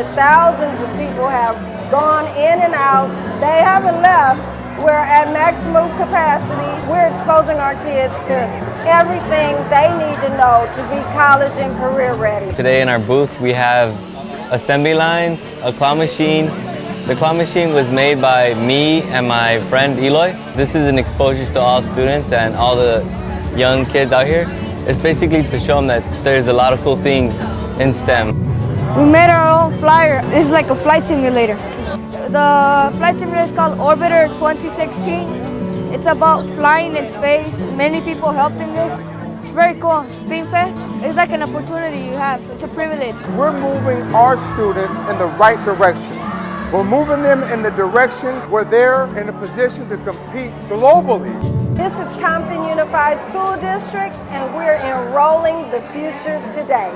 that thousands of people have gone in and out. They haven't left. We're at maximum capacity. We're exposing our kids to everything they need to know to be college and career ready. Today in our booth we have assembly lines, a claw machine. The claw machine was made by me and my friend Eloy. This is an exposure to all students and all the young kids out here. It's basically to show them that there's a lot of cool things in STEM. We made our own flyer. It's like a flight simulator. The flight simulator is called Orbiter 2016. It's about flying in space. Many people helped in this. It's very cool. STEAMFest is like an opportunity you have. It's a privilege. We're moving our students in the right direction. We're moving them in the direction where they're in a position to compete globally. This is Compton Unified School District, and we're enrolling the future today.